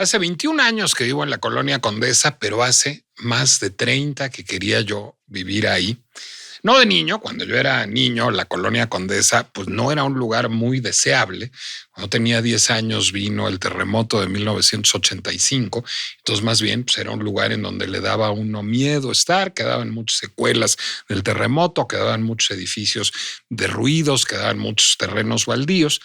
Hace 21 años que vivo en la colonia Condesa, pero hace más de 30 que quería yo vivir ahí. No de niño, cuando yo era niño, la colonia Condesa pues no era un lugar muy deseable. Cuando tenía 10 años vino el terremoto de 1985, entonces más bien pues era un lugar en donde le daba a uno miedo estar, quedaban muchas secuelas del terremoto, quedaban muchos edificios derruidos, quedaban muchos terrenos baldíos.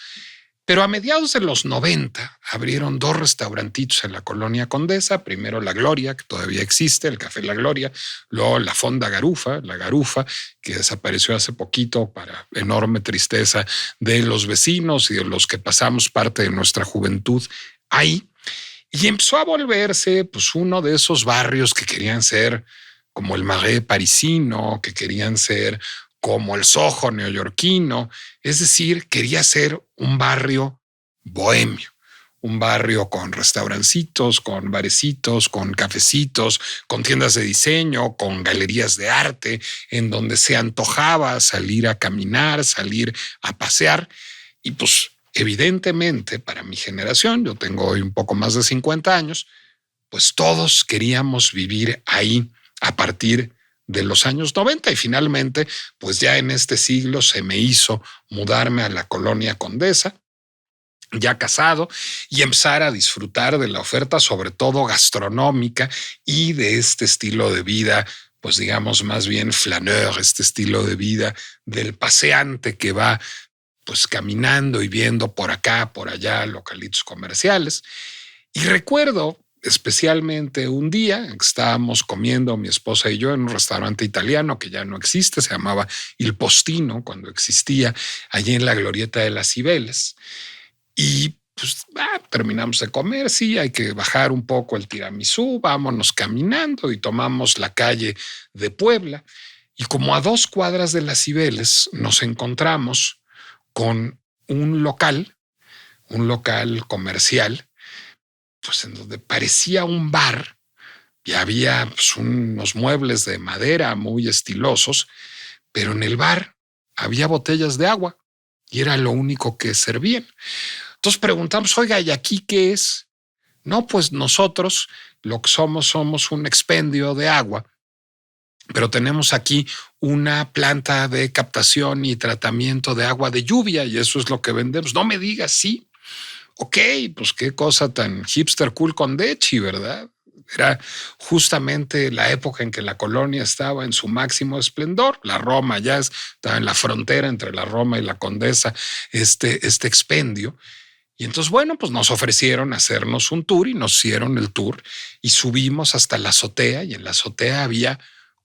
Pero a mediados de los 90 abrieron dos restaurantitos en la colonia Condesa. Primero La Gloria, que todavía existe, el Café La Gloria. Luego la Fonda Garufa, la Garufa, que desapareció hace poquito para enorme tristeza de los vecinos y de los que pasamos parte de nuestra juventud ahí. Y empezó a volverse pues uno de esos barrios que querían ser como el Marais parisino, que querían ser como el Soho neoyorquino, es decir, quería ser un barrio bohemio, un barrio con restaurancitos, con barecitos, con cafecitos, con tiendas de diseño, con galerías de arte, en donde se antojaba salir a caminar, salir a pasear. Y pues evidentemente para mi generación, yo tengo hoy un poco más de 50 años, pues todos queríamos vivir ahí a partir de los años 90 y finalmente, pues ya en este siglo se me hizo mudarme a la colonia Condesa, ya casado, y empezar a disfrutar de la oferta, sobre todo gastronómica y de este estilo de vida, pues digamos más bien flaneur, este estilo de vida del paseante que va pues caminando y viendo por acá, por allá, localitos comerciales. Y recuerdo especialmente un día que estábamos comiendo mi esposa y yo en un restaurante italiano que ya no existe, se llamaba Il Postino cuando existía, allí en la Glorieta de las Cibeles. Y pues terminamos de comer, sí, hay que bajar un poco el tiramisú, vámonos caminando y tomamos la calle de Puebla. Y como a 2 cuadras de las Cibeles nos encontramos con un local comercial, pues en donde parecía un bar y había pues, unos muebles de madera muy estilosos, pero en el bar había botellas de agua y era lo único que servían. Entonces preguntamos, oiga, ¿y aquí qué es? No, pues nosotros lo que somos un expendio de agua, pero tenemos aquí una planta de captación y tratamiento de agua de lluvia y eso es lo que vendemos. No me digas, sí. Ok, pues qué cosa tan hipster cool con Dechi, ¿verdad? Era justamente la época en que la colonia estaba en su máximo esplendor. La Roma ya estaba en la frontera entre la Roma y la Condesa, este expendio. Y entonces, bueno, pues nos ofrecieron hacernos un tour y nos hicieron el tour y subimos hasta la azotea y en la azotea había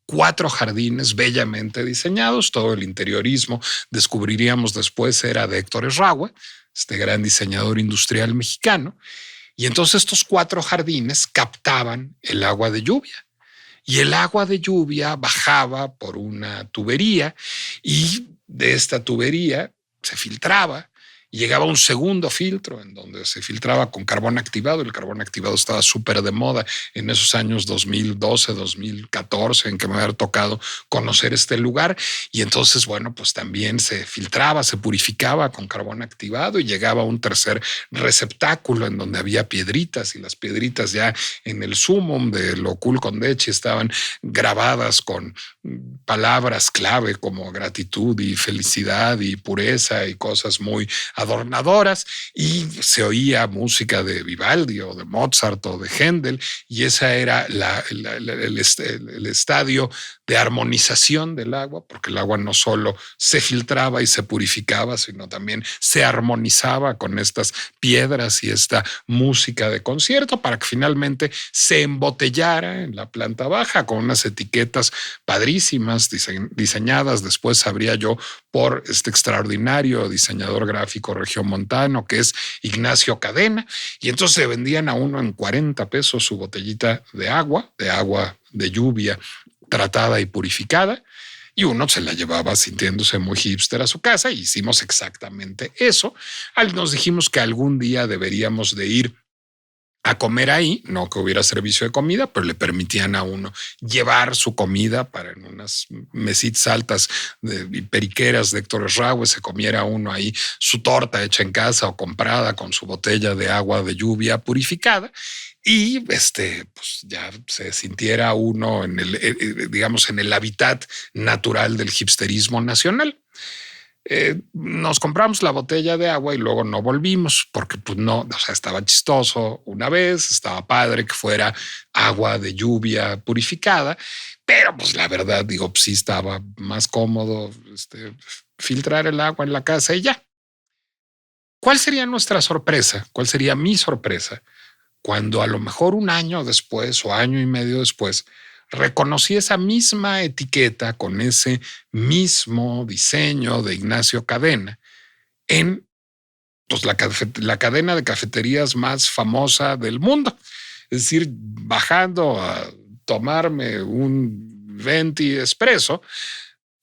4 jardines bellamente diseñados. Todo el interiorismo, descubriríamos después, era de Héctor Esragua, este gran diseñador industrial mexicano. Y entonces estos 4 jardines captaban el agua de lluvia. Y el agua de lluvia bajaba por una tubería y de esta tubería se filtraba y llegaba un segundo filtro en donde se filtraba con carbón activado. El carbón activado estaba súper de moda en esos años 2012, 2014, en que me había tocado conocer este lugar. Y entonces, bueno, pues también se filtraba, se purificaba con carbón activado y llegaba a un tercer receptáculo en donde había piedritas y las piedritas ya en el sumum de lo cool con Dechi estaban grabadas con palabras clave como gratitud y felicidad y pureza y cosas muy adornadoras y se oía música de Vivaldi o de Mozart o de Händel y esa era el estadio de armonización del agua, porque el agua no solo se filtraba y se purificaba, sino también se armonizaba con estas piedras y esta música de concierto para que finalmente se embotellara en la planta baja con unas etiquetas padrísimas diseñadas. Después sabría yo por este extraordinario diseñador gráfico regiomontano que es Ignacio Cadena, y entonces se vendían a uno en 40 pesos su botellita de agua de lluvia tratada y purificada, y uno se la llevaba sintiéndose muy hipster a su casa, y hicimos exactamente eso. Nos dijimos que algún día deberíamos de ir a comer ahí, no que hubiera servicio de comida, pero le permitían a uno llevar su comida para en unas mesitas altas y periqueras de Héctor Esraue, se comiera uno ahí su torta hecha en casa o comprada con su botella de agua de lluvia purificada y pues ya se sintiera uno en el, digamos, en el hábitat natural del hipsterismo nacional. Nos compramos la botella de agua y luego no volvimos porque pues no, o sea, estaba chistoso una vez, estaba padre que fuera agua de lluvia purificada, pero pues la verdad digo, pues, sí estaba más cómodo filtrar el agua en la casa y ya. ¿Cuál sería nuestra sorpresa? ¿Cuál sería mi sorpresa? Cuando a lo mejor un año después o año y medio después reconocí esa misma etiqueta con ese mismo diseño de Ignacio Cadena en pues, la cadena de cafeterías más famosa del mundo. Es decir, bajando a tomarme un venti espresso,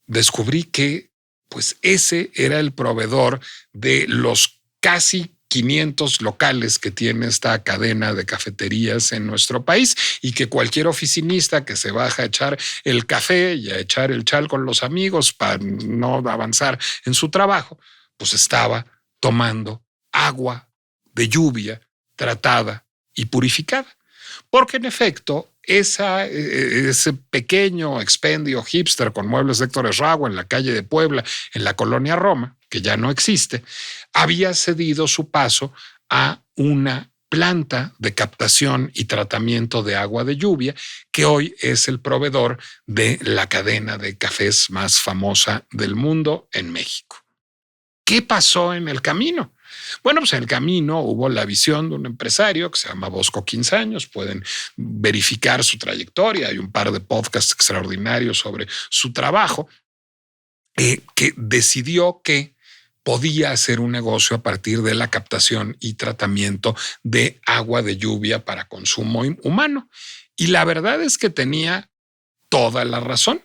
descubrí que pues ese era el proveedor de los casi 500 locales que tiene esta cadena de cafeterías en nuestro país y que cualquier oficinista que se baja a echar el café y a echar el chal con los amigos para no avanzar en su trabajo, pues estaba tomando agua de lluvia tratada y purificada. Porque en efecto, ese pequeño expendio hipster con muebles de Héctor Esrague en la calle de Puebla, en la colonia Roma, que ya no existe, había cedido su paso a una planta de captación y tratamiento de agua de lluvia, que hoy es el proveedor de la cadena de cafés más famosa del mundo en México. ¿Qué pasó en el camino? Bueno, pues en el camino hubo la visión de un empresario que se llama Bosco Quinzaños. Pueden verificar su trayectoria. Hay un par de podcasts extraordinarios sobre su trabajo, que decidió que podía hacer un negocio a partir de la captación y tratamiento de agua de lluvia para consumo humano. Y la verdad es que tenía toda la razón.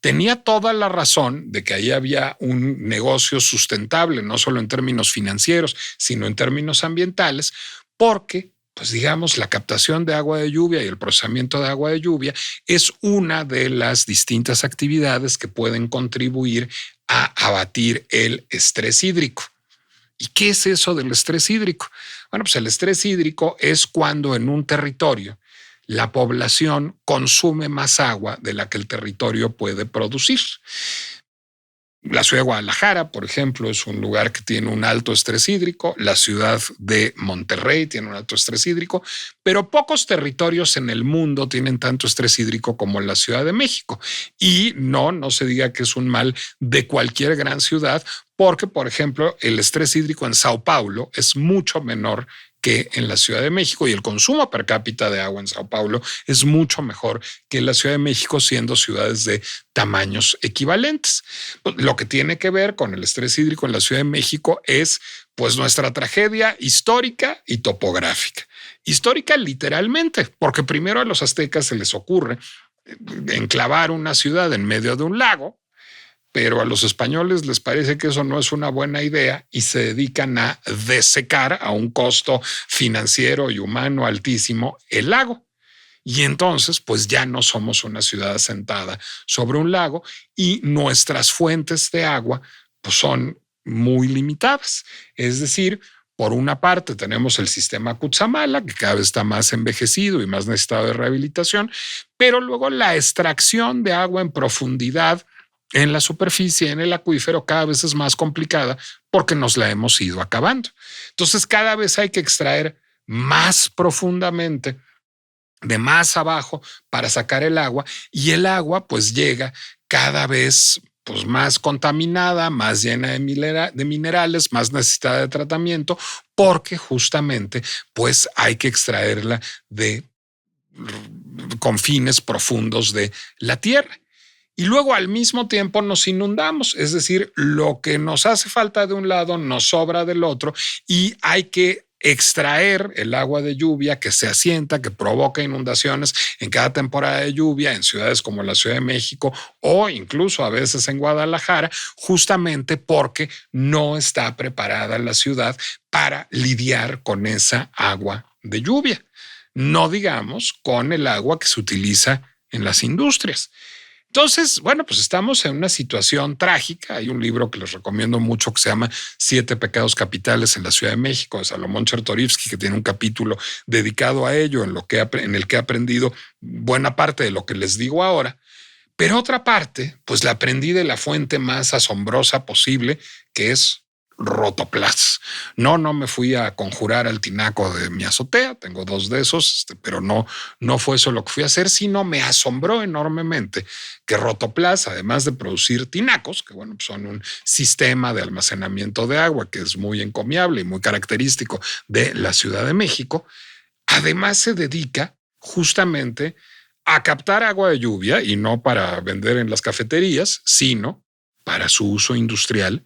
Tenía toda la razón de que ahí había un negocio sustentable, no solo en términos financieros, sino en términos ambientales, porque, pues digamos, la captación de agua de lluvia y el procesamiento de agua de lluvia es una de las distintas actividades que pueden contribuir a abatir el estrés hídrico. ¿Y qué es eso del estrés hídrico? Bueno, pues el estrés hídrico es cuando en un territorio la población consume más agua de la que el territorio puede producir. La ciudad de Guadalajara, por ejemplo, es un lugar que tiene un alto estrés hídrico. La ciudad de Monterrey tiene un alto estrés hídrico, pero pocos territorios en el mundo tienen tanto estrés hídrico como la Ciudad de México. Y no se diga que es un mal de cualquier gran ciudad, porque, por ejemplo, el estrés hídrico en Sao Paulo es mucho menor que en la Ciudad de México y el consumo per cápita de agua en Sao Paulo es mucho mejor que en la Ciudad de México, siendo ciudades de tamaños equivalentes. Lo que tiene que ver con el estrés hídrico en la Ciudad de México es pues nuestra tragedia histórica y topográfica. Histórica literalmente, porque primero a los aztecas se les ocurre enclavar una ciudad en medio de un lago, pero a los españoles les parece que eso no es una buena idea y se dedican a desecar a un costo financiero y humano altísimo el lago. Y entonces, pues ya no somos una ciudad asentada sobre un lago y nuestras fuentes de agua pues son muy limitadas. Es decir, por una parte tenemos el sistema Cutzamala, que cada vez está más envejecido y más necesitado de rehabilitación, pero luego la extracción de agua en profundidad en la superficie, en el acuífero, cada vez es más complicada porque nos la hemos ido acabando. Entonces, cada vez hay que extraer más profundamente, de más abajo, para sacar el agua, y el agua pues llega cada vez pues más contaminada, más llena de minerales, más necesitada de tratamiento, porque justamente pues hay que extraerla de confines profundos de la tierra. Y luego al mismo tiempo nos inundamos, es decir, lo que nos hace falta de un lado nos sobra del otro y hay que extraer el agua de lluvia que se asienta, que provoca inundaciones en cada temporada de lluvia en ciudades como la Ciudad de México o incluso a veces en Guadalajara, justamente porque no está preparada la ciudad para lidiar con esa agua de lluvia. no digamos con el agua que se utiliza en las industrias. Entonces, bueno, pues estamos en una situación trágica. Hay un libro que les recomiendo mucho que se llama Siete pecados capitales en la Ciudad de México, de Salomón Chertorivsky, que tiene un capítulo dedicado a ello, en el que he aprendido buena parte de lo que les digo ahora. Pero otra parte, pues la aprendí de la fuente más asombrosa posible, que es Rotoplas. No me fui a conjurar al tinaco de mi azotea, tengo 2 de esos, pero no fue eso lo que fui a hacer, sino me asombró enormemente que Rotoplas, además de producir tinacos, que bueno, son un sistema de almacenamiento de agua que es muy encomiable y muy característico de la Ciudad de México, además se dedica justamente a captar agua de lluvia y no para vender en las cafeterías, sino para su uso industrial,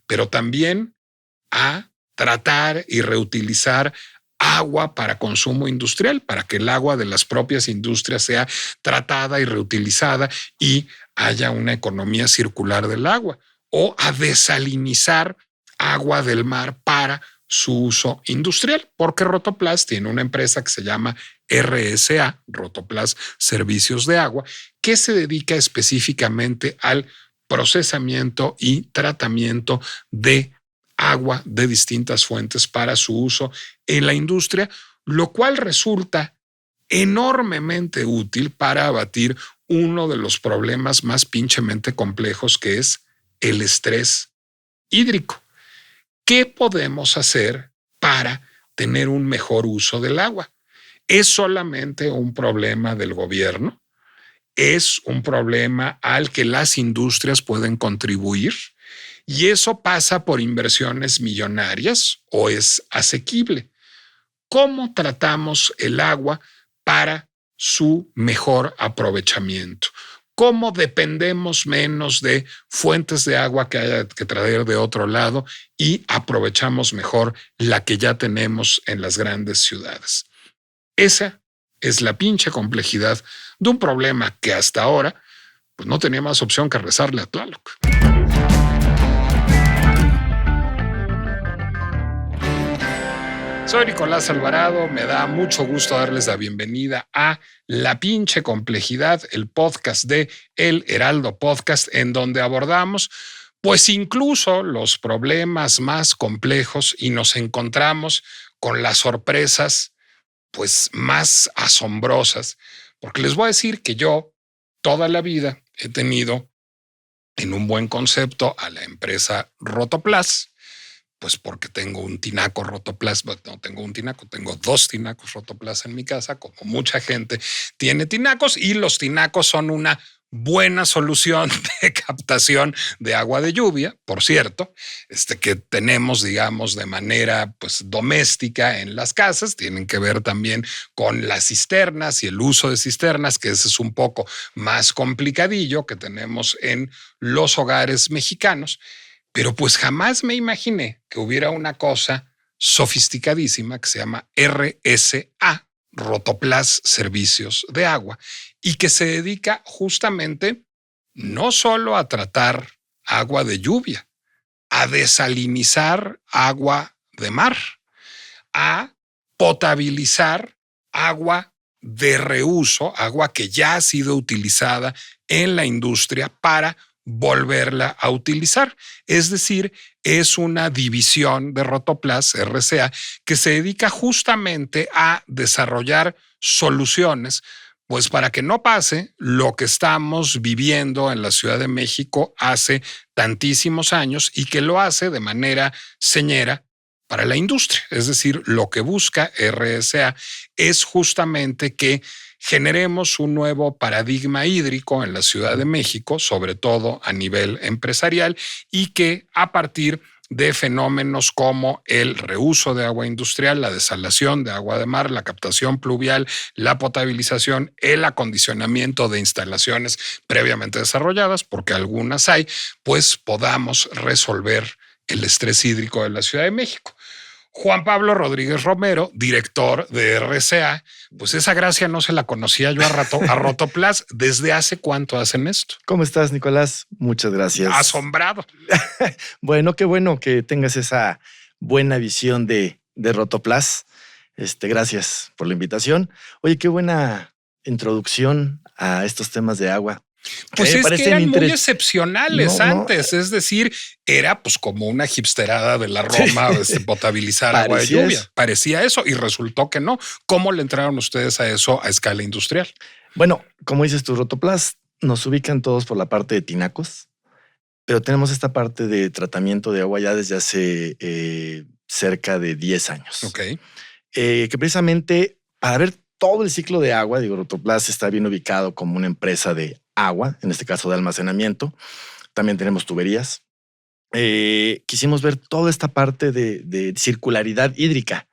pero también a tratar y reutilizar agua para consumo industrial, para que el agua de las propias industrias sea tratada y reutilizada y haya una economía circular del agua, o a desalinizar agua del mar para su uso industrial, porque Rotoplas tiene una empresa que se llama RSA, Rotoplas Servicios de Agua, que se dedica específicamente al procesamiento y tratamiento de agua de distintas fuentes para su uso en la industria, lo cual resulta enormemente útil para abatir uno de los problemas más pinchemente complejos, que es el estrés hídrico. ¿Qué podemos hacer para tener un mejor uso del agua? ¿Es solamente un problema del gobierno? ¿Es un problema al que las industrias pueden contribuir? ¿Y eso pasa por inversiones millonarias o es asequible? ¿Cómo tratamos el agua para su mejor aprovechamiento? ¿Cómo dependemos menos de fuentes de agua que haya que traer de otro lado y aprovechamos mejor la que ya tenemos en las grandes ciudades? Esa es la pinche complejidad de un problema que hasta ahora pues no tenía más opción que rezarle a Tlaloc. Soy Nicolás Alvarado, me da mucho gusto darles la bienvenida a La Pinche Complejidad, el podcast de El Heraldo Podcast, en donde abordamos pues incluso los problemas más complejos y nos encontramos con las sorpresas pues más asombrosas, porque les voy a decir que yo toda la vida he tenido en un buen concepto a la empresa Rotoplas, pues porque tengo un tinaco Rotoplas, no tengo un tinaco, tengo 2 tinacos Rotoplas en mi casa, como mucha gente tiene tinacos, y los tinacos son una buena solución de captación de agua de lluvia, por cierto, que tenemos, digamos, de manera pues doméstica en las casas. Tienen que ver también con las cisternas y el uso de cisternas, que ese es un poco más complicadillo que tenemos en los hogares mexicanos. Pero pues jamás me imaginé que hubiera una cosa sofisticadísima que se llama RSA, Rotoplas Servicios de Agua, y que se dedica justamente no solo a tratar agua de lluvia, a desalinizar agua de mar, a potabilizar agua de reuso, agua que ya ha sido utilizada en la industria para volverla a utilizar. Es decir, es una división de Rotoplas, RCA, que se dedica justamente a desarrollar soluciones pues para que no pase lo que estamos viviendo en la Ciudad de México hace tantísimos años, y que lo hace de manera señera para la industria. Es decir, lo que busca RSA es justamente que generemos un nuevo paradigma hídrico en la Ciudad de México, sobre todo a nivel empresarial, y que a partir de fenómenos como el reuso de agua industrial, la desalación de agua de mar, la captación pluvial, la potabilización, el acondicionamiento de instalaciones previamente desarrolladas, porque algunas hay, pues podamos resolver el estrés hídrico de la Ciudad de México. Juan Pablo Rodríguez Romero, director de RCA, pues esa gracia no se la conocía yo a Rotoplas. ¿Desde hace cuánto hacen esto? ¿Cómo estás, Nicolás? Muchas gracias. Asombrado. Bueno, qué bueno que tengas esa buena visión de Rotoplas. Gracias por la invitación. Oye, qué buena introducción a estos temas de agua. Pues es que eran muy excepcionales No, no. antes, es decir, era pues como una hipsterada de la Roma, potabilizar agua de lluvia. Eso. Parecía eso y resultó que no. ¿Cómo le entraron ustedes a eso a escala industrial? Bueno, como dices tú, Rotoplas nos ubican todos por la parte de tinacos, pero tenemos esta parte de tratamiento de agua ya desde hace cerca de 10 años. Ok. Que precisamente para ver todo el ciclo de agua, digo, Rotoplas está bien ubicado como una empresa de agua, en este caso de almacenamiento. También tenemos tuberías. Quisimos ver toda esta parte de circularidad hídrica.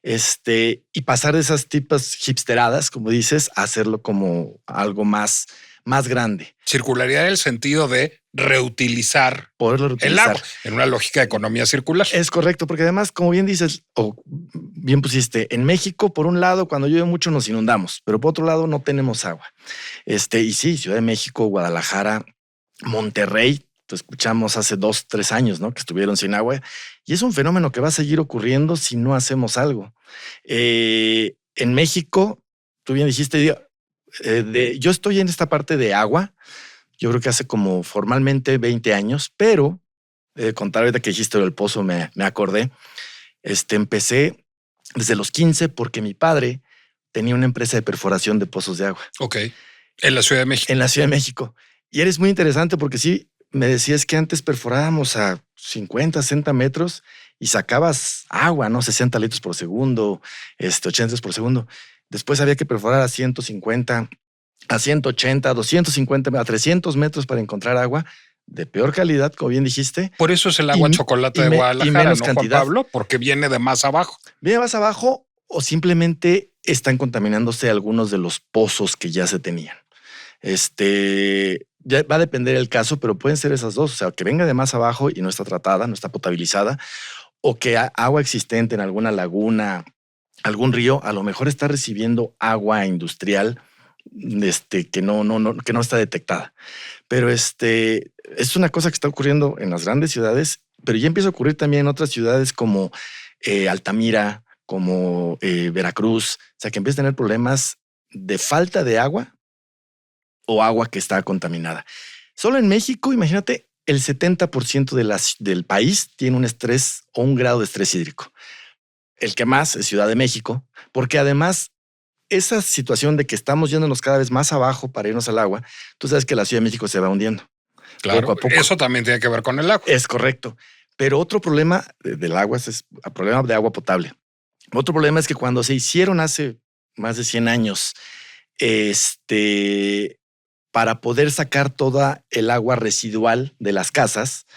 Y pasar de esas tipas hipsteradas, como dices, a hacerlo como algo más grande. Circularidad en el sentido de reutilizar Poderlo reutilizar. El agua en una lógica de economía circular. Es correcto, porque además, como bien dices, o bien pusiste, en México, por un lado, cuando llueve mucho nos inundamos, pero por otro lado no tenemos agua. Y sí, Ciudad de México, Guadalajara, Monterrey, te escuchamos hace 2, 3 años, ¿no? Que estuvieron sin agua. Y es un fenómeno que va a seguir ocurriendo si no hacemos algo. En México, tú bien dijiste, yo estoy en esta parte de agua, yo creo que hace como formalmente 20 años, pero contar ahorita que dijiste del pozo, me acordé. Empecé desde los 15 porque mi padre tenía una empresa de perforación de pozos de agua. Ok. En la Ciudad de México. En la Ciudad de México. Y eres muy interesante porque sí, me decías que antes perforábamos a 50, 60 metros y sacabas agua, ¿no? 60 litros por segundo, 80 litros por segundo. Después había que perforar a 150, a 180, a 250, a 300 metros para encontrar agua de peor calidad, como bien dijiste. Por eso es el agua chocolate de Guadalajara, y menos ¿no, cantidad. Juan Pablo? Porque viene de más abajo. Viene más abajo o simplemente están contaminándose algunos de los pozos que ya se tenían. Ya va a depender el caso, pero pueden ser esas dos. O sea, que venga de más abajo y no está tratada, no está potabilizada, o que agua existente en alguna laguna, algún río, a lo mejor está recibiendo agua industrial que no está detectada. Pero es una cosa que está ocurriendo en las grandes ciudades, pero ya empieza a ocurrir también en otras ciudades como Altamira, como Veracruz. O sea, que empieza a tener problemas de falta de agua o agua que está contaminada. Solo en México, imagínate, el 70% del país tiene un estrés o un grado de estrés hídrico. El que más es Ciudad de México, porque además esa situación de que estamos yéndonos cada vez más abajo para irnos al agua, tú sabes que la Ciudad de México se va hundiendo. Claro, poco a poco. Eso también tiene que ver con el agua. Es correcto. Pero otro problema del agua es el problema de agua potable. Otro problema es que cuando se hicieron hace más de 100 años, para poder sacar toda el agua residual de las casas,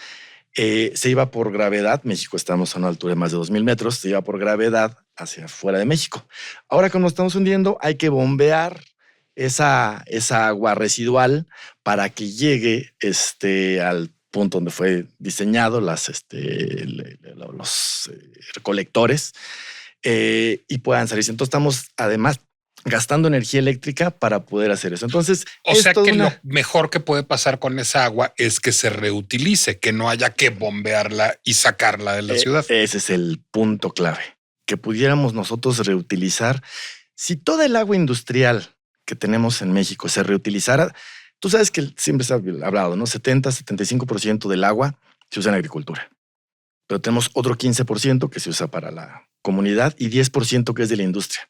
se iba por gravedad. México estamos a una altura de más de 2,000 metros, se iba por gravedad hacia afuera de México. Ahora, como nos estamos hundiendo, hay que bombear esa agua residual para que llegue al punto donde fue diseñado los recolectores y puedan salirse. Entonces estamos además gastando energía eléctrica para poder hacer eso. Entonces, o sea que lo mejor que puede pasar con esa agua es que se reutilice, que no haya que bombearla y sacarla de la ciudad. Ese es el punto clave, que pudiéramos nosotros reutilizar. Si toda el agua industrial que tenemos en México se reutilizara, tú sabes que siempre se ha hablado, ¿no? 70-75% del agua se usa en agricultura, pero tenemos otro 15% que se usa para la comunidad y 10% que es de la industria.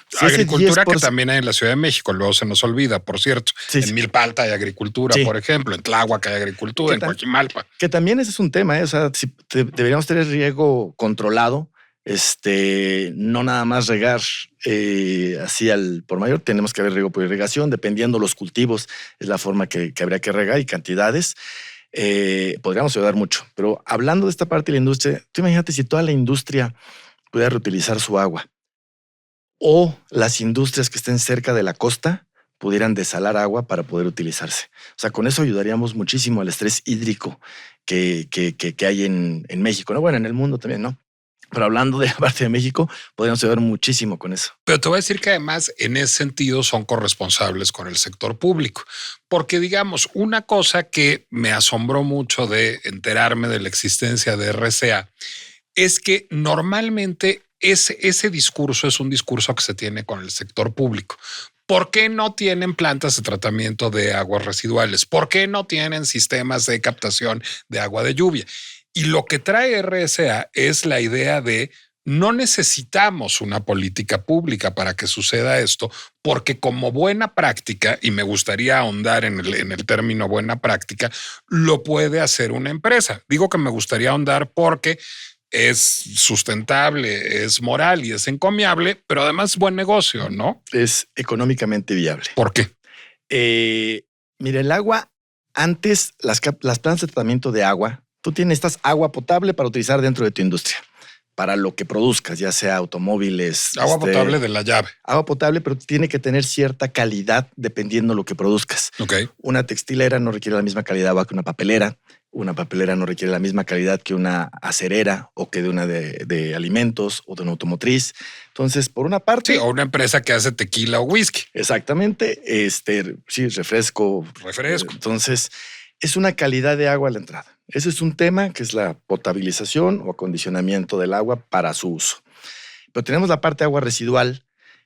Si agricultura 10%, que también hay en la Ciudad de México, luego se nos olvida, por cierto. Sí, en Milpalta hay agricultura, por ejemplo, en Tláhuac hay agricultura, en Coajimalpa. Que también ese es un tema, o sea, si deberíamos tener riego controlado, no nada más regar así al por mayor, tenemos que haber riego por irrigación, dependiendo los cultivos, es la forma que habría que regar y cantidades. Podríamos ayudar mucho, pero hablando de esta parte de la industria, tú imagínate si toda la industria pudiera reutilizar su agua, o las industrias que estén cerca de la costa pudieran desalar agua para poder utilizarse. O sea, con eso ayudaríamos muchísimo al estrés hídrico que hay en México, ¿no? Bueno, en el mundo también, ¿no? Pero hablando de la parte de México, podríamos ayudar muchísimo con eso. Pero te voy a decir que además en ese sentido son corresponsables con el sector público. Porque digamos, una cosa que me asombró mucho de enterarme de la existencia de RCA es que normalmente ese discurso es un discurso que se tiene con el sector público. ¿Por qué no tienen plantas de tratamiento de aguas residuales? ¿Por qué no tienen sistemas de captación de agua de lluvia? Y lo que trae RSA es la idea de no necesitamos una política pública para que suceda esto, porque como buena práctica, y me gustaría ahondar en el término buena práctica, lo puede hacer una empresa. Digo que me gustaría ahondar porque es sustentable, es moral y es encomiable, pero además es buen negocio, ¿no? Es económicamente viable. ¿Por qué? Mira, el agua, antes las plantas de tratamiento de agua, tú necesitas agua potable para utilizar dentro de tu industria, para lo que produzcas, ya sea automóviles. Agua potable de la llave. Agua potable, pero tiene que tener cierta calidad dependiendo de lo que produzcas. Okay. Una textilera no requiere la misma calidad de agua que una papelera. Una papelera no requiere la misma calidad que una acerera o que de una de alimentos o de una automotriz. Entonces, por una parte... Sí, o una empresa que hace tequila o whisky. Exactamente. Sí, refresco. Entonces, es una calidad de agua a la entrada. Ese es un tema que es la potabilización o acondicionamiento del agua para su uso. Pero tenemos la parte de agua residual,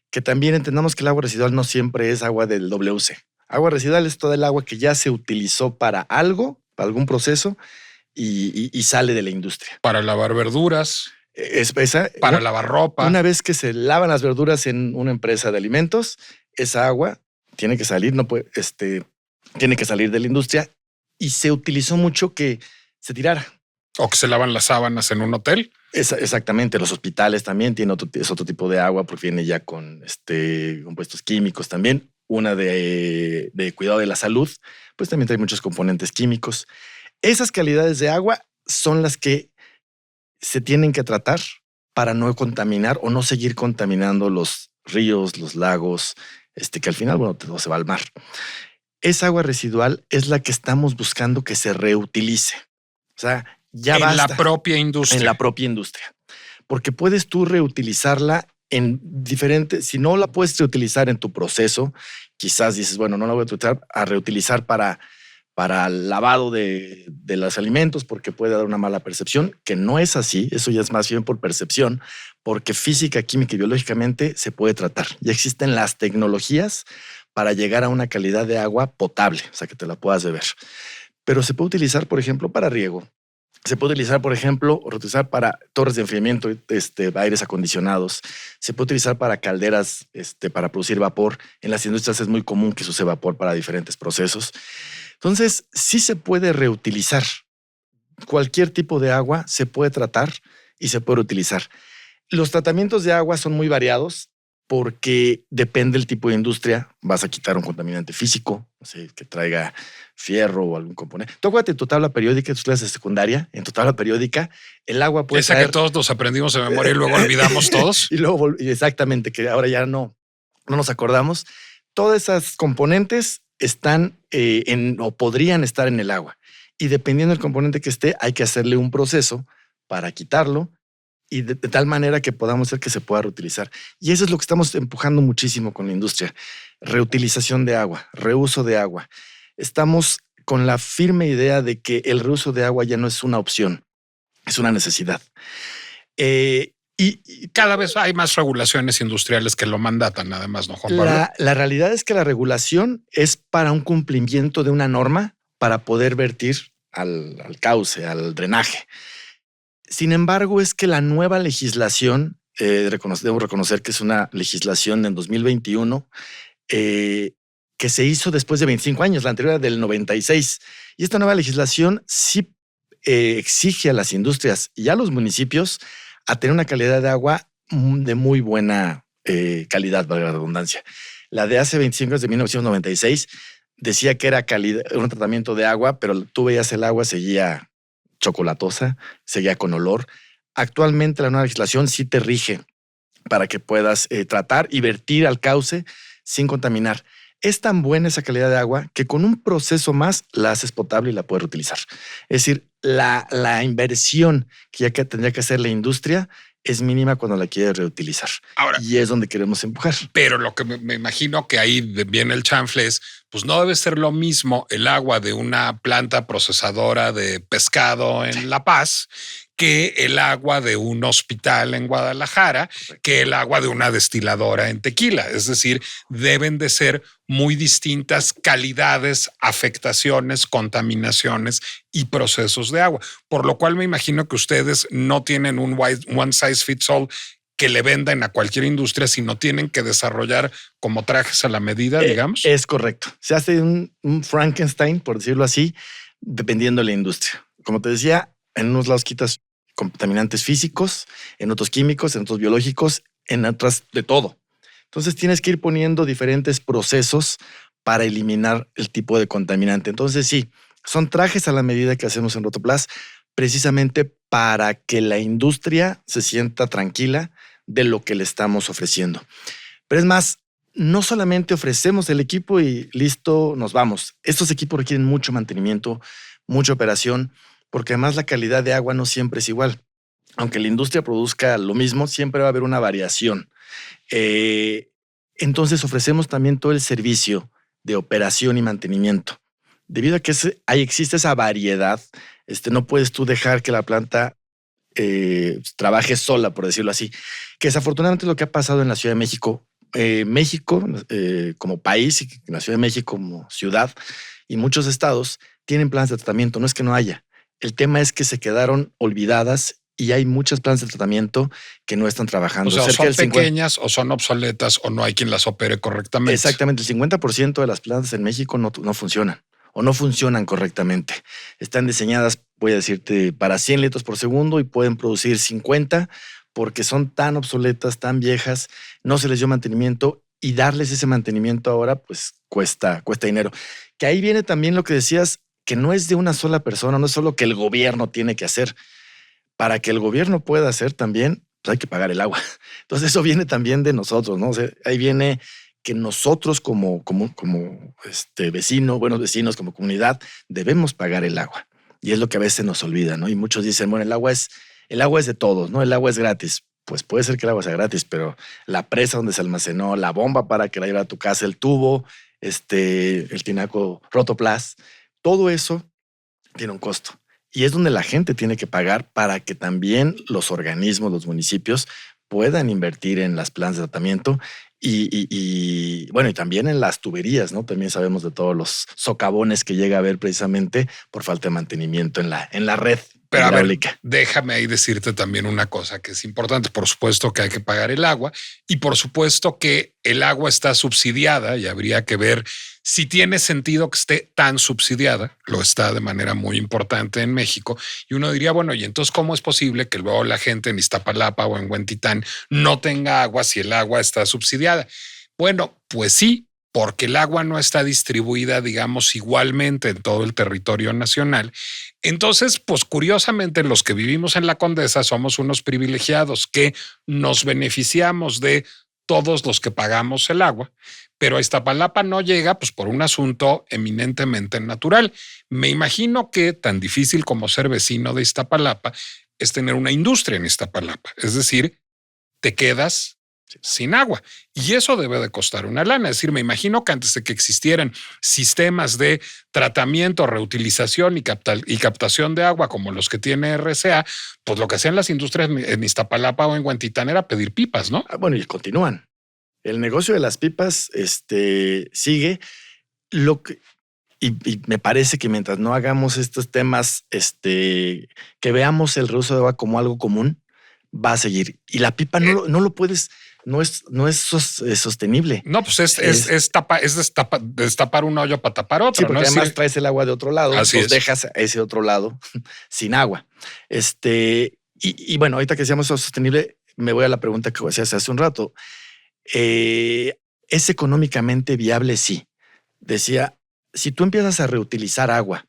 que también entendamos que el agua residual no siempre es agua del WC. Agua residual es toda el agua que ya se utilizó para algo, para algún proceso, y sale de la industria. Para lavar verduras. Para lavar ropa. Una vez que se lavan las verduras en una empresa de alimentos, esa agua tiene que salir, tiene que salir de la industria, y se utilizó mucho que se tirara. O que se lavan las sábanas en un hotel. Exactamente, los hospitales también tienen otro tipo de agua porque viene ya con compuestos químicos también. Una de cuidado de la salud, pues también trae muchos componentes químicos. Esas calidades de agua son las que se tienen que tratar para no contaminar o no seguir contaminando los ríos, los lagos, que al final, todo se va al mar. Esa agua residual es la que estamos buscando que se reutilice. O sea, ya basta. En la propia industria. En la propia industria. Porque puedes tú reutilizarla en diferentes... Si no la puedes reutilizar en tu proceso, quizás dices, bueno, no la voy a reutilizar para lavado de los alimentos porque puede dar una mala percepción, que no es así. Eso ya es más bien por percepción, porque física, química y biológicamente se puede tratar. Ya existen las tecnologías para llegar a una calidad de agua potable, o sea, que te la puedas beber. Pero se puede utilizar, por ejemplo, para riego. Se puede utilizar, por ejemplo, reutilizar para torres de enfriamiento, aires acondicionados. Se puede utilizar para calderas, para producir vapor. En las industrias es muy común que se use vapor para diferentes procesos. Entonces, sí se puede reutilizar. Cualquier tipo de agua se puede tratar y se puede utilizar. Los tratamientos de agua son muy variados porque depende del tipo de industria. Vas a quitar un contaminante físico, no sé, que traiga fierro o algún componente. Tú acuérdate en tu tabla periódica, en tus clases de secundaria, en tu tabla periódica, el agua puede Esa traer... que todos nos aprendimos de memoria y luego olvidamos todos. Y luego, exactamente, que ahora ya no nos acordamos. Todas esas componentes están o podrían estar en el agua. Y dependiendo del componente que esté, hay que hacerle un proceso para quitarlo y de tal manera que podamos hacer que se pueda reutilizar. Y eso es lo que estamos empujando muchísimo con la industria. Reutilización de agua, reuso de agua. Estamos con la firme idea de que el reuso de agua ya no es una opción, es una necesidad. Y cada vez hay más regulaciones industriales que lo mandatan, además, ¿no, Juan Pablo? La realidad es que la regulación es para un cumplimiento de una norma para poder vertir al cauce, al drenaje. Sin embargo, es que la nueva legislación, debo reconocer que es una legislación en 2021 que se hizo después de 25 años, la anterior era del 96. Y esta nueva legislación sí exige a las industrias y a los municipios a tener una calidad de agua de muy buena calidad, valga la redundancia. La de hace 25 años, de 1996, decía que era un tratamiento de agua, pero tú veías el agua, seguía chocolatosa, seguía con olor. Actualmente la nueva legislación sí te rige para que puedas tratar y vertir al cauce sin contaminar. Es tan buena esa calidad de agua que con un proceso más la haces potable y la puedes reutilizar. Es decir, la inversión que ya que tendría que hacer la industria es mínima cuando la quieres reutilizar. Ahora, y es donde queremos empujar. Pero lo que me imagino que ahí viene el chanfle es, pues no debe ser lo mismo el agua de una planta procesadora de pescado en La Paz que el agua de un hospital en Guadalajara, que el agua de una destiladora en Tequila. Es decir, deben de ser muy distintas calidades, afectaciones, contaminaciones y procesos de agua. Por lo cual me imagino que ustedes no tienen un one size fits all que le vendan a cualquier industria, sino tienen que desarrollar como trajes a la medida, digamos. Es correcto. Se hace un Frankenstein, por decirlo así, dependiendo de la industria. Como te decía, en unos lados quitas contaminantes físicos, en otros químicos, en otros biológicos, en otras de todo. Entonces tienes que ir poniendo diferentes procesos para eliminar el tipo de contaminante. Entonces sí, son trajes a la medida que hacemos en Rotoplas, precisamente para que la industria se sienta tranquila de lo que le estamos ofreciendo. Pero es más, no solamente ofrecemos el equipo y listo, nos vamos. Estos equipos requieren mucho mantenimiento, mucha operación, porque además la calidad de agua no siempre es igual. Aunque la industria produzca lo mismo, siempre va a haber una variación. Entonces ofrecemos también todo el servicio de operación y mantenimiento. Debido a que ahí existe esa variedad, no puedes tú dejar que la planta trabaje sola, por decirlo así, que desafortunadamente es lo que ha pasado en la Ciudad de México. México como país y la Ciudad de México como ciudad y muchos estados tienen planes de tratamiento, no es que no haya. El tema es que se quedaron olvidadas y hay muchas plantas de tratamiento que no están trabajando. O sea, son pequeñas o son obsoletas o no hay quien las opere correctamente. Exactamente, el 50% de las plantas en México no funcionan o no funcionan correctamente. Están diseñadas, voy a decirte, para 100 litros por segundo y pueden producir 50 porque son tan obsoletas, tan viejas, no se les dio mantenimiento y darles ese mantenimiento ahora pues cuesta dinero. Que ahí viene también lo que decías, que no es de una sola persona, no es solo que el gobierno tiene que hacer. Para que el gobierno pueda hacer también, pues hay que pagar el agua. Entonces eso viene también de nosotros, ¿no? O sea, ahí viene que nosotros como vecino, buenos vecinos, como comunidad, debemos pagar el agua. Y es lo que a veces nos olvida, ¿no? Y muchos dicen, bueno, el agua es de todos, ¿no? El agua es gratis. Pues puede ser que el agua sea gratis, pero la presa donde se almacenó, la bomba para que la lleve a tu casa, el tubo, el tinaco Rotoplas, todo eso tiene un costo. Y es donde la gente tiene que pagar para que también los organismos, los municipios puedan invertir en las plantas de tratamiento y también en las tuberías, ¿no? También sabemos de todos los socavones que llega a haber precisamente por falta de mantenimiento en la red. Pero a ver, déjame ahí decirte también una cosa que es importante. Por supuesto que hay que pagar el agua y por supuesto que el agua está subsidiada y habría que ver si tiene sentido que esté tan subsidiada. Lo está de manera muy importante en México. Y uno diría, bueno, ¿y entonces cómo es posible que luego la gente en Iztapalapa o en Huentitán no tenga agua si el agua está subsidiada? Bueno, pues sí, porque el agua no está distribuida, digamos, igualmente en todo el territorio nacional. Entonces, pues curiosamente, los que vivimos en la Condesa somos unos privilegiados que nos beneficiamos de todos los que pagamos el agua, pero a Iztapalapa no llega pues por un asunto eminentemente natural. Me imagino que tan difícil como ser vecino de Iztapalapa es tener una industria en Iztapalapa, es decir, te quedas sin agua. Y eso debe de costar una lana. Es decir, me imagino que antes de que existieran sistemas de tratamiento, reutilización y captación de agua como los que tiene RCA, pues lo que hacían las industrias en Iztapalapa o en Huentitán era pedir pipas, ¿no? Bueno, y continúan. El negocio de las pipas sigue. Y me parece que mientras no hagamos estos temas, que veamos el reuso de agua como algo común, va a seguir. Y la pipa no lo puedes... No es sostenible. No, pues es destapar un hoyo para tapar otro. Sí, porque ¿no? además traes el agua de otro lado, entonces dejas a ese otro lado sin agua. Y bueno, ahorita que decíamos eso sostenible, me voy a la pregunta que hacías hace un rato. ¿Es económicamente viable? Sí. Decía, si tú empiezas a reutilizar agua,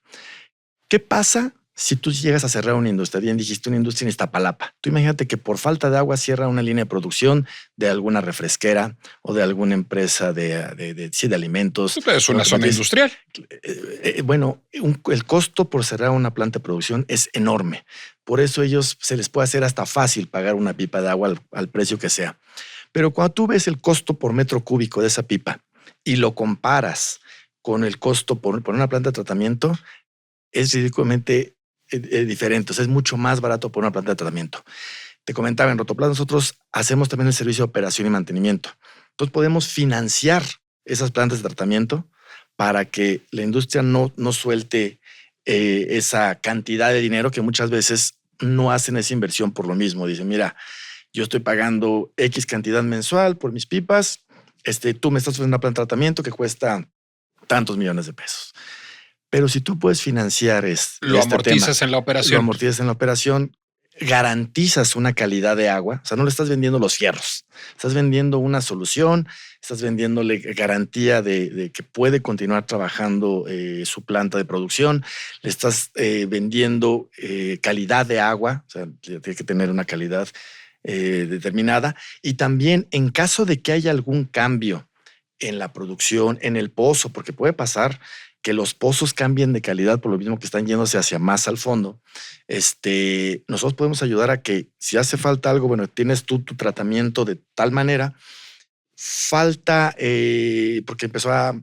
¿qué pasa si tú llegas a cerrar una industria? Bien dijiste, una industria en Iztapalapa. Tú imagínate que por falta de agua cierra una línea de producción de alguna refresquera o de alguna empresa de alimentos. Es una zona industrial. El costo por cerrar una planta de producción es enorme. Por eso ellos se les puede hacer hasta fácil pagar una pipa de agua al precio que sea. Pero cuando tú ves el costo por metro cúbico de esa pipa y lo comparas con el costo por una planta de tratamiento, es ridículamente diferente. O sea, es mucho más barato por una planta de tratamiento. Te comentaba, en Rotoplas nosotros hacemos también el servicio de operación y mantenimiento. Entonces podemos financiar esas plantas de tratamiento para que la industria no suelte esa cantidad de dinero que muchas veces no hacen esa inversión por lo mismo. Dicen, mira, yo estoy pagando X cantidad mensual por mis pipas, tú me estás ofreciendo una planta de tratamiento que cuesta tantos millones de pesos. Pero si tú puedes financiar lo amortizas en la operación. Lo amortizas en la operación, garantizas una calidad de agua. O sea, no le estás vendiendo los fierros. Estás vendiendo una solución, estás vendiéndole garantía de que puede continuar trabajando su planta de producción. Le estás vendiendo calidad de agua. O sea, tiene que tener una calidad determinada. Y también en caso de que haya algún cambio en la producción, en el pozo, porque puede pasar que los pozos cambien de calidad por lo mismo que están yéndose hacia más al fondo, nosotros podemos ayudar a que si hace falta algo, bueno, tienes tú tu tratamiento de tal manera, falta, porque empezó a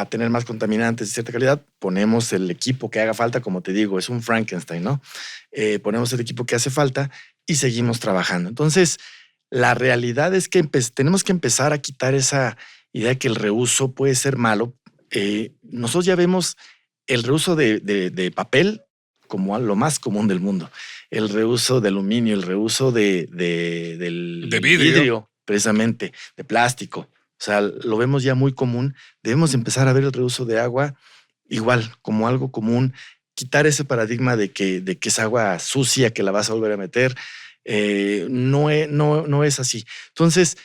tener más contaminantes de cierta calidad, ponemos el equipo que haga falta, como te digo, es un Frankenstein, ¿no? Ponemos el equipo que hace falta y seguimos trabajando. Entonces, la realidad es que tenemos que empezar a quitar esa idea que el reuso puede ser malo. Nosotros ya vemos el reuso de papel como lo más común del mundo. El reuso de aluminio, el reuso del vidrio, precisamente, de plástico. O sea, lo vemos ya muy común. Debemos empezar a ver el reuso de agua igual, como algo común. Quitar ese paradigma de que es agua sucia que la vas a volver a meter. No es así. Entonces,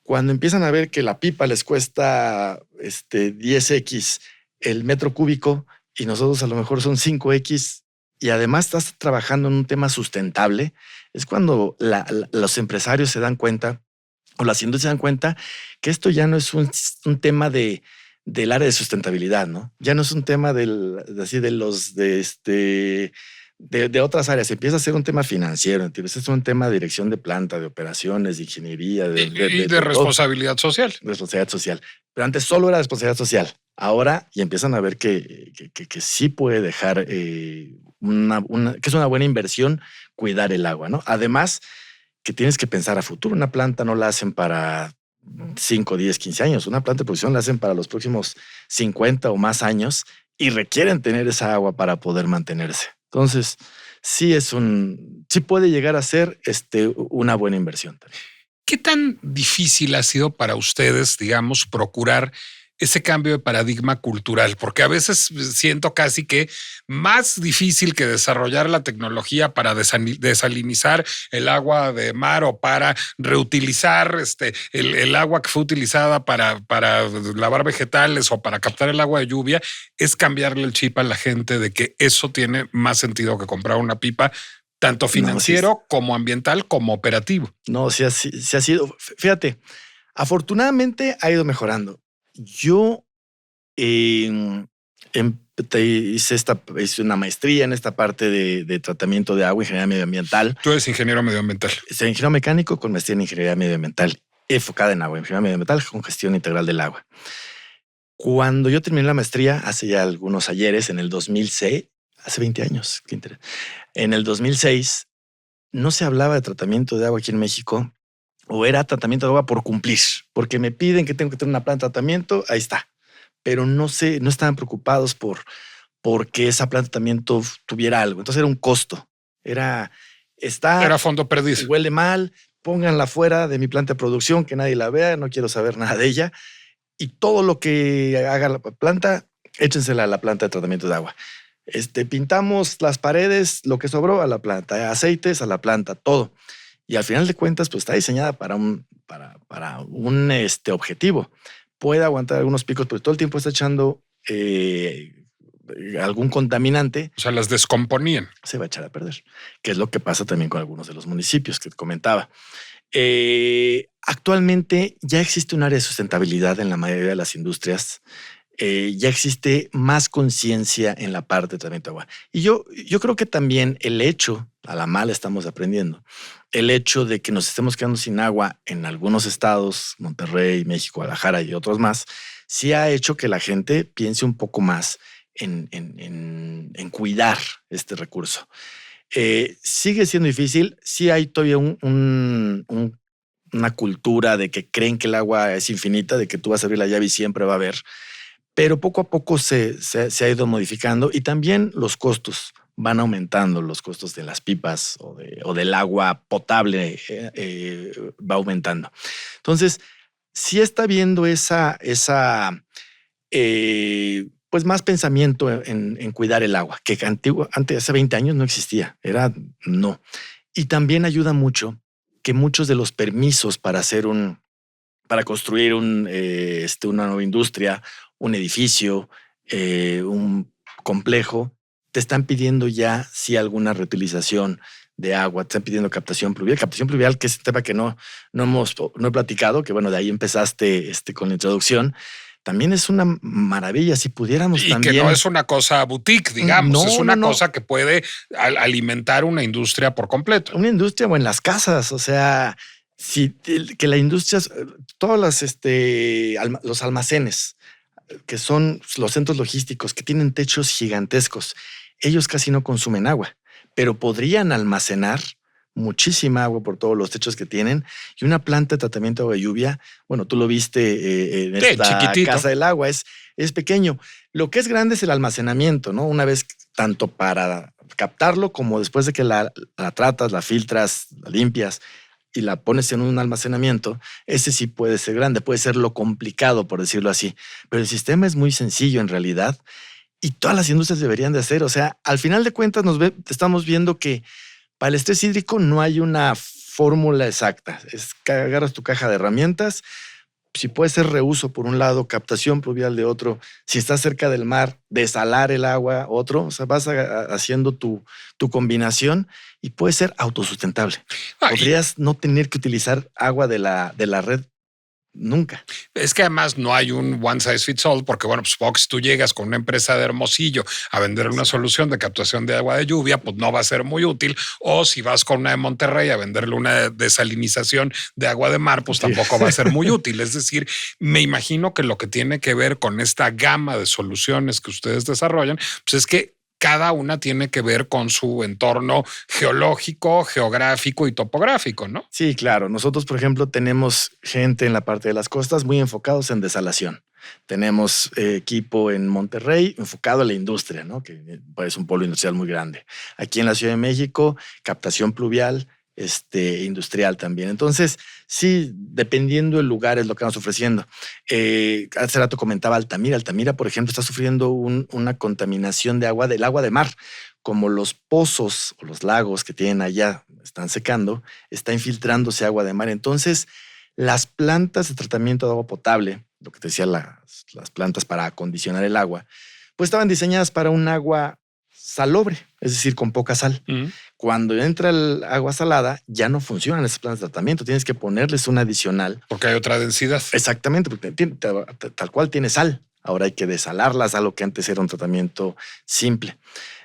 cuando empiezan a ver que la pipa les cuesta 10x el metro cúbico y nosotros a lo mejor son 5x y además estás trabajando en un tema sustentable, es cuando los empresarios se dan cuenta o las industrias se dan cuenta que esto ya no es un tema del área de sustentabilidad, ¿no? Ya no es un tema de otras áreas. Empieza a ser un tema financiero, ¿entiendes? Es un tema de dirección de planta, de operaciones, de ingeniería, de responsabilidad social. Responsabilidad social. Pero antes solo era responsabilidad social. Ahora ya empiezan a ver que sí puede dejar que es una buena inversión cuidar el agua, ¿no? Además, que tienes que pensar a futuro. Una planta no la hacen para 5, 10, 15 años. Una planta de producción la hacen para los próximos 50 o más años y requieren tener esa agua para poder mantenerse. Entonces, sí puede llegar a ser una buena inversión también. ¿Qué tan difícil ha sido para ustedes, digamos, procurar ese cambio de paradigma cultural? Porque a veces siento casi que más difícil que desarrollar la tecnología para desalinizar el agua de mar o para reutilizar el agua que fue utilizada para lavar vegetales o para captar el agua de lluvia, es cambiarle el chip a la gente de que eso tiene más sentido que comprar una pipa, tanto financiero como ambiental como operativo. No, sí ha sido. Fíjate, afortunadamente ha ido mejorando. Yo hice una maestría en esta parte de tratamiento de agua, ingeniería medioambiental. Tú eres ingeniero medioambiental. Soy ingeniero mecánico con maestría en ingeniería medioambiental, enfocada en agua, ingeniería medioambiental con gestión integral del agua. Cuando yo terminé la maestría, hace ya algunos ayeres, en el 2006, hace 20 años, qué interés. En el 2006 no se hablaba de tratamiento de agua aquí en México, o era tratamiento de agua por cumplir, porque me piden que tengo que tener una planta de tratamiento, ahí está. Pero no estaban preocupados porque esa planta de tratamiento tuviera algo. Entonces era un costo. Era fondo perdido. Huele mal, pónganla fuera de mi planta de producción, que nadie la vea, no quiero saber nada de ella. Y todo lo que haga la planta, échensela a la planta de tratamiento de agua. Pintamos las paredes, lo que sobró a la planta, aceites a la planta, todo. Y al final de cuentas, pues está diseñada para un objetivo. Puede aguantar algunos picos, pero todo el tiempo está echando algún contaminante. O sea, las descomponían. Se va a echar a perder, que es lo que pasa también con algunos de los municipios que te comentaba. Actualmente ya existe un área de sustentabilidad en la mayoría de las industrias. Ya existe más conciencia en la parte de tratamiento de agua. Y yo creo que también el hecho, a la mala estamos aprendiendo, el hecho de que nos estemos quedando sin agua en algunos estados, Monterrey, México, Guadalajara y otros más, sí ha hecho que la gente piense un poco más en cuidar este recurso. Sigue siendo difícil. Sí hay todavía una cultura de que creen que el agua es infinita, de que tú vas a abrir la llave y siempre va a haber, pero poco a poco se ha ido modificando y también los costos van aumentando, los costos de las pipas o del agua potable va aumentando. Entonces, sí está habiendo pues más pensamiento en cuidar el agua, que antes, hace 20 años no existía, no. Y también ayuda mucho que muchos de los permisos para construir una nueva industria, un edificio, un complejo, te están pidiendo ya sí alguna reutilización de agua, te están pidiendo captación pluvial. Captación pluvial, que es un tema que no he platicado, que bueno, de ahí empezaste con la introducción. También es una maravilla si pudiéramos también. Y que no es una cosa boutique, digamos, es una cosa que puede alimentar una industria por completo. Una industria o en las casas, o sea, que la industria, todos los almacenes, que son los centros logísticos, que tienen techos gigantescos, ellos casi no consumen agua, pero podrían almacenar muchísima agua por todos los techos que tienen, y una planta de tratamiento de agua de lluvia, bueno, tú lo viste en esta chiquitito. Casa del Agua, es pequeño. Lo que es grande es el almacenamiento, ¿no? Una vez, tanto para captarlo como después de que la tratas, la filtras, la limpias y la pones en un almacenamiento, ese sí puede ser grande, puede ser lo complicado, por decirlo así. Pero el sistema es muy sencillo en realidad y todas las industrias deberían de hacer. O sea, al final de cuentas estamos viendo que para el estrés hídrico no hay una fórmula exacta. Es que agarras tu caja de herramientas. Si puede ser reuso por un lado, captación pluvial de otro, si estás cerca del mar, desalar el agua, otro, o sea, vas haciendo tu combinación y puede ser autosustentable. Podrías no tener que utilizar agua de la red nunca. Es que además no hay un one size fits all, porque bueno, pues supongo que si tú llegas con una empresa de Hermosillo a vender una solución de captación de agua de lluvia, pues no va a ser muy útil. O si vas con una de Monterrey a venderle una desalinización de agua de mar, pues tampoco va a ser muy útil. Es decir, me imagino que lo que tiene que ver con esta gama de soluciones que ustedes desarrollan, pues es que cada una tiene que ver con su entorno geológico, geográfico y topográfico, ¿no? Sí, claro. Nosotros, por ejemplo, tenemos gente en la parte de las costas muy enfocados en desalación. Tenemos equipo en Monterrey enfocado a la industria, ¿no? Que es un polo industrial muy grande. Aquí en la Ciudad de México, captación pluvial, industrial también. Entonces, sí, dependiendo del lugar es lo que vamos ofreciendo. Hace rato comentaba Altamira. Altamira, por ejemplo, está sufriendo una contaminación de agua, del agua de mar. Como los pozos o los lagos que tienen allá están secando, está infiltrándose agua de mar. Entonces, las plantas de tratamiento de agua potable, lo que te decía, las plantas para acondicionar el agua, pues estaban diseñadas para un agua salobre, es decir, con poca sal. Cuando entra el agua salada, ya no funcionan esas plantas de tratamiento. Tienes que ponerles una adicional. Porque hay otra densidad. Exactamente, porque tal cual tiene sal. Ahora hay que desalarlas a lo que antes era un tratamiento simple.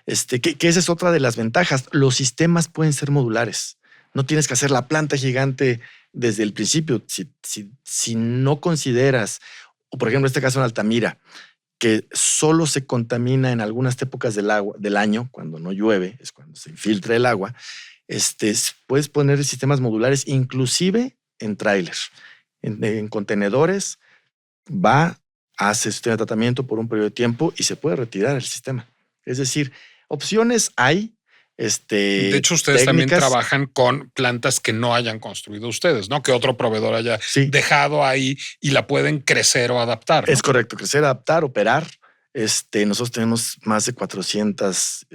Que esa es otra de las ventajas. Los sistemas pueden ser modulares. No tienes que hacer la planta gigante desde el principio. Si no consideras, o por ejemplo, en este caso en Altamira, que solo se contamina en algunas épocas del año, cuando no llueve, es cuando se infiltra el agua, puedes poner sistemas modulares, inclusive en trailers, en contenedores, hace sistema de tratamiento por un periodo de tiempo y se puede retirar el sistema. Es decir, opciones hay. De hecho, ustedes también trabajan con plantas que no hayan construido ustedes, ¿no? Que otro proveedor haya dejado ahí y la pueden crecer o adaptar, ¿no? Es correcto, crecer, adaptar, operar. Nosotros tenemos más de 400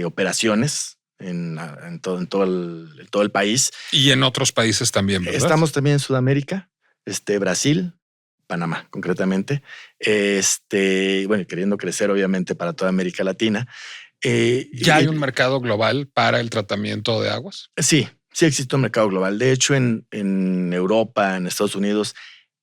operaciones en todo el país. Y en otros países también, ¿verdad? Estamos también en Sudamérica, Brasil, Panamá, concretamente. Bueno, queriendo crecer, obviamente, para toda América Latina. ¿Ya hay un mercado global para el tratamiento de aguas? Sí existe un mercado global. De hecho, en Europa, en Estados Unidos,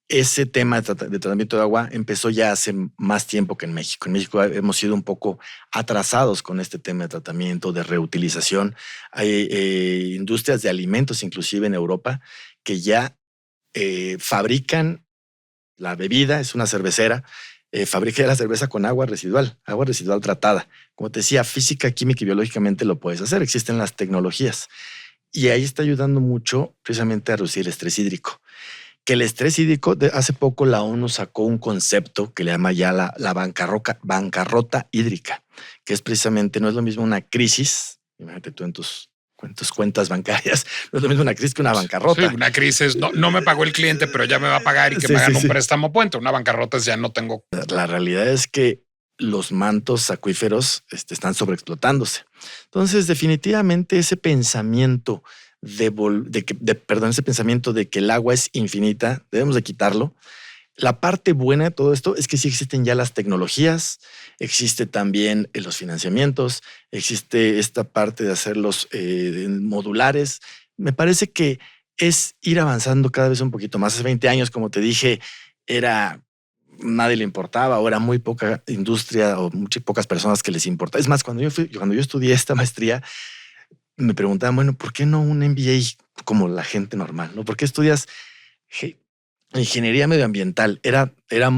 ese tema de tratamiento de agua empezó ya hace más tiempo que en México. En México hemos sido un poco atrasados con este tema de tratamiento, de reutilización. Hay industrias de alimentos, inclusive en Europa, que ya fabrican la bebida, es una cervecera, fabrica ya la cerveza con agua residual tratada. Como te decía, física, química y biológicamente lo puedes hacer. Existen las tecnologías. Y ahí está ayudando mucho precisamente a reducir el estrés hídrico. Que el estrés hídrico, hace poco la ONU sacó un concepto que le llama ya la bancarrota hídrica, que es precisamente, no es lo mismo una crisis, imagínate tú en tus cuentas bancarias, no es lo mismo una crisis que una bancarrota. Sí, una crisis, no me pagó el cliente, pero ya me va a pagar y que me hagan un préstamo puente. Una bancarrota es ya no tengo. La realidad es que los mantos acuíferos están sobreexplotándose. Entonces, definitivamente ese pensamiento ese pensamiento de que el agua es infinita, debemos de quitarlo. La parte buena de todo esto es que sí existen ya las tecnologías, existe también los financiamientos, existe esta parte de hacerlos modulares. Me parece que es ir avanzando cada vez un poquito más. Hace 20 años, como te dije, nadie le importaba, o era muy poca industria o muy pocas personas que les importa. Es más, cuando yo estudié esta maestría, me preguntaban, bueno, ¿por qué no un MBA como la gente normal? ¿No? ¿Por qué estudias ingeniería medioambiental? Estaba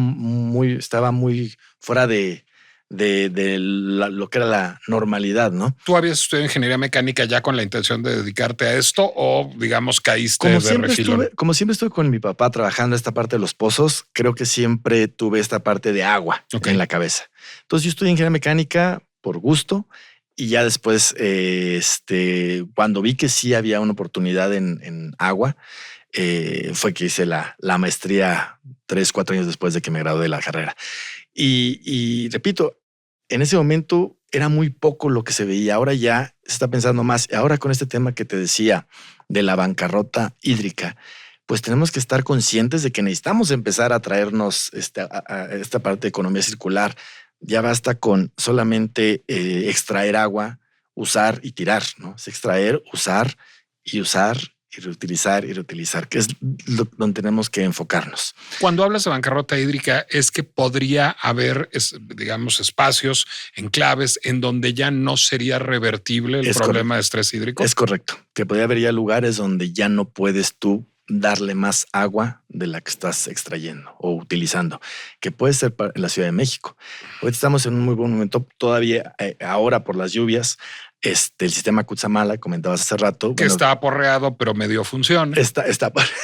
muy fuera de lo que era la normalidad, ¿no? ¿Tú habías estudiado ingeniería mecánica ya con la intención de dedicarte a esto o, digamos, caíste de refilón? Como siempre estuve con mi papá trabajando esta parte de los pozos, creo que siempre tuve esta parte de agua en la cabeza. Entonces yo estudié ingeniería mecánica por gusto. Y ya después, cuando vi que sí había una oportunidad en agua, fue que hice la maestría 3-4 años después de que me gradué de la carrera. Y repito, en ese momento era muy poco lo que se veía. Ahora ya se está pensando más. Ahora con este tema que te decía de la bancarrota hídrica, pues tenemos que estar conscientes de que necesitamos empezar a traernos a esta parte de economía circular. Ya basta con solamente extraer agua, usar y tirar, ¿no? Es extraer, usar y reutilizar, que es donde tenemos que enfocarnos. Cuando hablas de bancarrota hídrica, es que podría haber, digamos, espacios, enclaves en donde ya no sería revertible el problema de estrés hídrico. Es correcto, que podría haber ya lugares donde ya no puedes tú darle más agua de la que estás extrayendo o utilizando, que puede ser en la Ciudad de México. Hoy estamos en un muy buen momento todavía, ahora por las lluvias, el sistema Cutzamala, comentabas hace rato. Que está aporreado, pero medio funciona. Está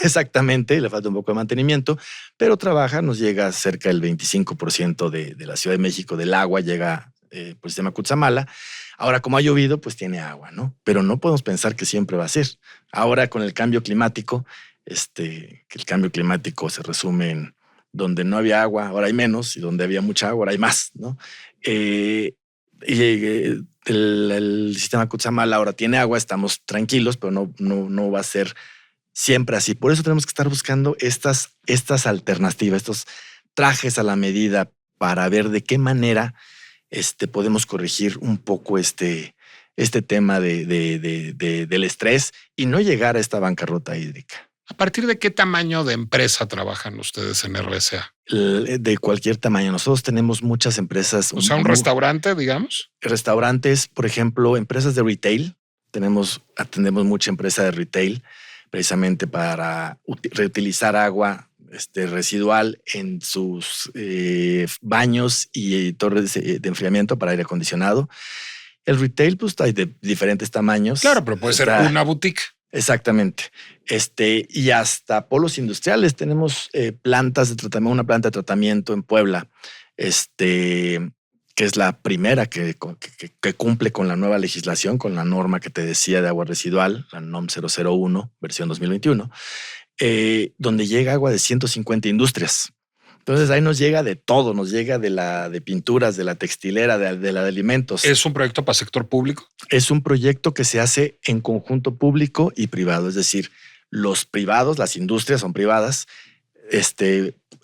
exactamente, le falta un poco de mantenimiento, pero nos llega cerca del 25% de la Ciudad de México del agua, llega por el sistema Cutzamala. Ahora, como ha llovido, pues tiene agua, ¿no? Pero no podemos pensar que siempre va a ser. Ahora, con el cambio climático, que el cambio climático se resume en donde no había agua, ahora hay menos, y donde había mucha agua, ahora hay más, ¿no? El sistema Cutzamala ahora tiene agua, estamos tranquilos, pero no va a ser siempre así. Por eso tenemos que estar buscando estas alternativas, estos trajes a la medida para ver de qué manera podemos corregir un poco este tema del estrés y no llegar a esta bancarrota hídrica. ¿A partir de qué tamaño de empresa trabajan ustedes en RSA? De cualquier tamaño. Nosotros tenemos muchas empresas. O sea, un restaurante, digamos. Restaurantes, por ejemplo, empresas de retail. Atendemos mucha empresa de retail precisamente para reutilizar agua residual en sus baños y torres de enfriamiento para aire acondicionado. El retail, pues hay de diferentes tamaños. Claro, pero puede ser una boutique. Exactamente. Y hasta polos industriales. Tenemos plantas de tratamiento, una planta de tratamiento en Puebla, que es la primera que cumple con la nueva legislación, con la norma que te decía de agua residual, la NOM 001, versión 2021, donde llega agua de 150 industrias. Entonces ahí nos llega de todo, nos llega de pinturas, de la textilera, de la de alimentos. ¿Es un proyecto para sector público? Es un proyecto que se hace en conjunto público y privado, es decir, los privados, las industrias son privadas,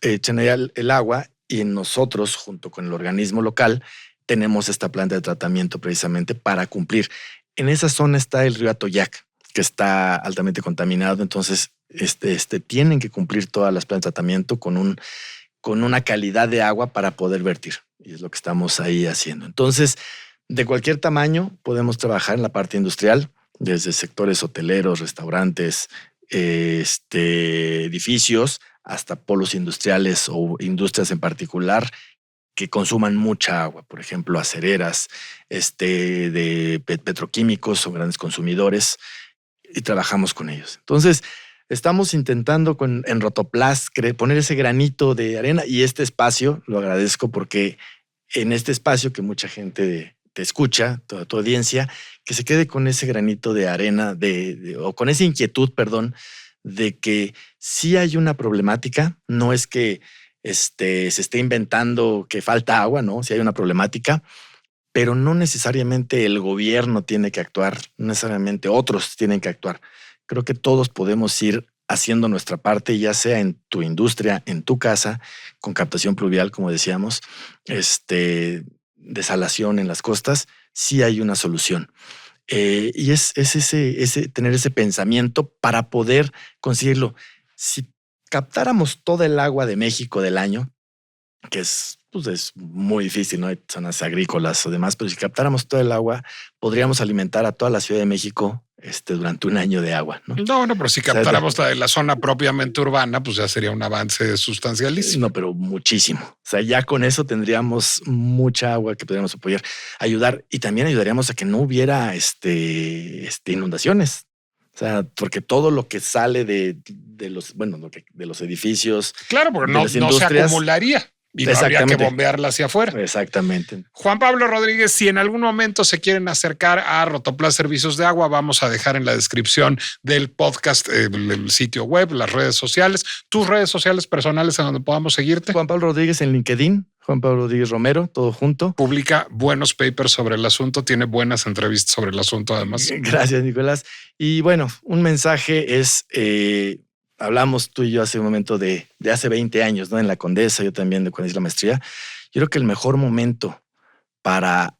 echan el agua y nosotros, junto con el organismo local, tenemos esta planta de tratamiento precisamente para cumplir. En esa zona está el río Atoyac, que está altamente contaminado, entonces tienen que cumplir todas las plantas de tratamiento con una calidad de agua para poder vertir. Y es lo que estamos ahí haciendo. Entonces, de cualquier tamaño podemos trabajar en la parte industrial, desde sectores hoteleros, restaurantes, edificios, hasta polos industriales o industrias en particular que consuman mucha agua, por ejemplo, acereras, de petroquímicos, son grandes consumidores y trabajamos con ellos. Entonces, estamos intentando en Rotoplas poner ese granito de arena y este espacio, lo agradezco porque en este espacio que mucha gente te escucha, toda tu audiencia, que se quede con ese granito de arena o con esa inquietud, perdón, de que sí hay una problemática, no es que se esté inventando que falta agua, ¿no? Sí hay una problemática, pero no necesariamente el gobierno tiene que actuar, no necesariamente otros tienen que actuar. Creo que todos podemos ir haciendo nuestra parte, ya sea en tu industria, en tu casa, con captación pluvial, como decíamos, desalación en las costas, sí hay una solución. Y es tener ese pensamiento para poder conseguirlo. Si captáramos toda el agua de México del año, que es muy difícil, ¿no? Hay zonas agrícolas o demás, pero si captáramos todo el agua, podríamos alimentar a toda la Ciudad de México durante un año de agua, ¿no? No, pero si captáramos la zona propiamente urbana, pues ya sería un avance sustancialísimo. No, pero muchísimo. O sea, ya con eso tendríamos mucha agua que podríamos ayudar y también ayudaríamos a que no hubiera inundaciones. O sea, porque todo lo que sale de los edificios. Claro, porque no se acumularía. Y no habría que bombearla hacia afuera. Exactamente. Juan Pablo Rodríguez, si en algún momento se quieren acercar a Rotoplas Servicios de Agua, vamos a dejar en la descripción del podcast el sitio web, las redes sociales, tus redes sociales personales en donde podamos seguirte. Juan Pablo Rodríguez en LinkedIn, Juan Pablo Rodríguez Romero, todo junto. Publica buenos papers sobre el asunto, tiene buenas entrevistas sobre el asunto además. Gracias, Nicolás. Y bueno, un mensaje es... hablamos tú y yo hace un momento de hace 20 años, ¿no? En la Condesa, yo también de cuando hice la maestría. Yo creo que el mejor momento para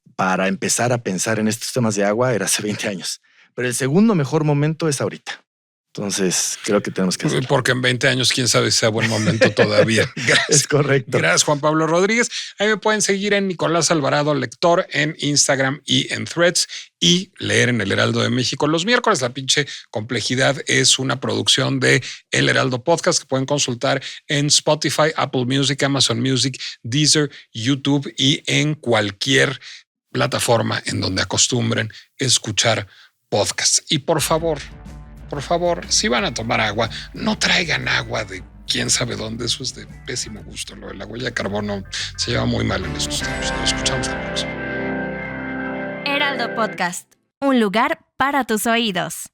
empezar a pensar en estos temas de agua era hace 20 años. Pero el segundo mejor momento es ahorita. Entonces, creo que tenemos que hacerlo. Porque en 20 años, quién sabe si sea buen momento todavía. Gracias. Es correcto. Gracias, Juan Pablo Rodríguez. Ahí me pueden seguir en Nicolás Alvarado Lector en Instagram y en Threads y leer en El Heraldo de México los miércoles. La pinche complejidad es una producción de El Heraldo Podcast que pueden consultar en Spotify, Apple Music, Amazon Music, Deezer, YouTube y en cualquier plataforma en donde acostumbren escuchar podcasts. Y por favor, si van a tomar agua, no traigan agua de quién sabe dónde. Eso es de pésimo gusto. Lo de la huella de carbono se lleva muy mal en estos tiempos. Nos escuchamos la próxima. Heraldo Podcast, un lugar para tus oídos.